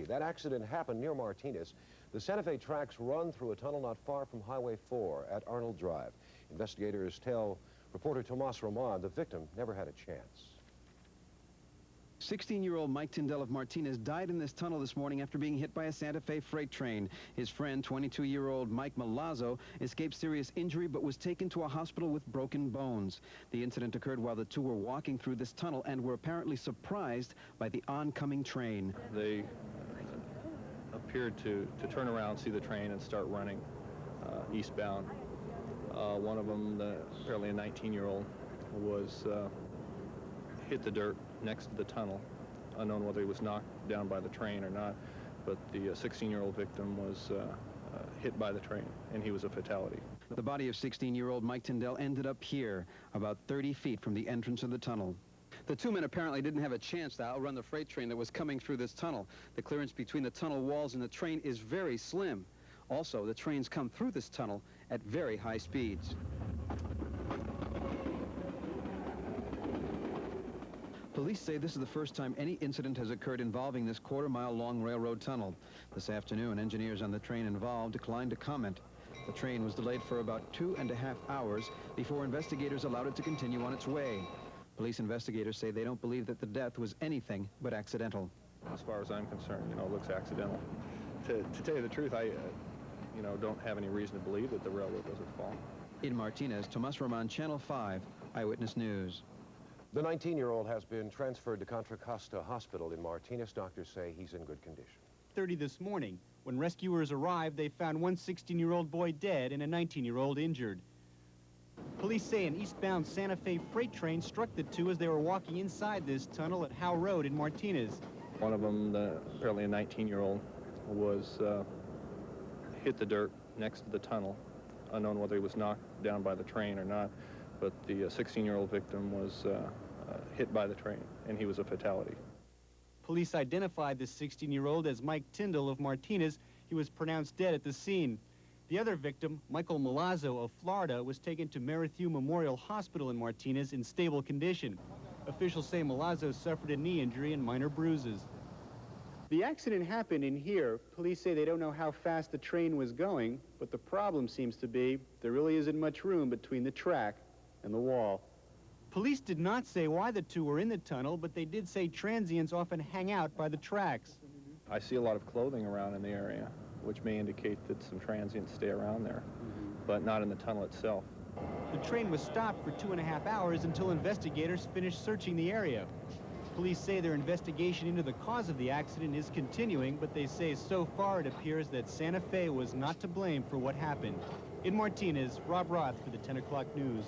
That accident happened near Martinez. The Santa Fe tracks run through a tunnel not far from Highway 4 at Arnold Drive. Investigators tell reporter Tomas Roman the victim never had a chance. 16-year-old Mike Tyndall of Martinez died in this tunnel this morning after being hit by a Santa Fe freight train. His friend, 22-year-old Mike Milazzo, escaped serious injury but was taken to a hospital with broken bones. The incident occurred while the two were walking through this tunnel and were apparently surprised by the oncoming train. They appeared to turn around, see the train, and start running eastbound. One of them, apparently a 19-year-old, was hit the dirt next to the tunnel, unknown whether he was knocked down by the train or not, but the 16-year-old victim was hit by the train, and he was a fatality. The body of 16-year-old Mike Tyndall ended up here, about 30 feet from the entrance of the tunnel. The two men apparently didn't have a chance to outrun the freight train that was coming through this tunnel. The clearance between the tunnel walls and the train is very slim. Also, the trains come through this tunnel at very high speeds. Police say this is the first time any incident has occurred involving this quarter-mile-long railroad tunnel. This afternoon, engineers on the train involved declined to comment. The train was delayed for about 2.5 hours before investigators allowed it to continue on its way. Police investigators say they don't believe that the death was anything but accidental. As far as I'm concerned, it looks accidental. To tell you the truth, I don't have any reason to believe that the railroad was at fault. In Martinez, Tomas Roman, Channel 5, Eyewitness News. The 19-year-old has been transferred to Contra Costa Hospital in Martinez. Doctors say he's in good condition. 30 this morning. When rescuers arrived, they found one 16-year-old boy dead and a 19-year-old injured. Police say an eastbound Santa Fe freight train struck the two as they were walking inside this tunnel at Howe Road in Martinez. One of them, apparently a 19-year-old, was hit the dirt next to the tunnel, unknown whether he was knocked down by the train or not, but the 16-year-old victim was hit by the train, and he was a fatality. Police identified the 16-year-old as Mike Tyndall of Martinez. He was pronounced dead at the scene. The other victim, Michael Milazzo of Florida, was taken to Merrithew Memorial Hospital in Martinez in stable condition. Officials say Milazzo suffered a knee injury and minor bruises. The accident happened in here. Police say they don't know how fast the train was going, but the problem seems to be there really isn't much room between the track and the wall. Police did not say why the two were in the tunnel, but they did say transients often hang out by the tracks. I see a lot of clothing around in the area, which may indicate that some transients stay around there, but not in the tunnel itself. The train was stopped for 2.5 hours until investigators finished searching the area. Police say their investigation into the cause of the accident is continuing, but they say so far it appears that Santa Fe was not to blame for what happened. In Martinez, Rob Roth for the 10 o'clock news.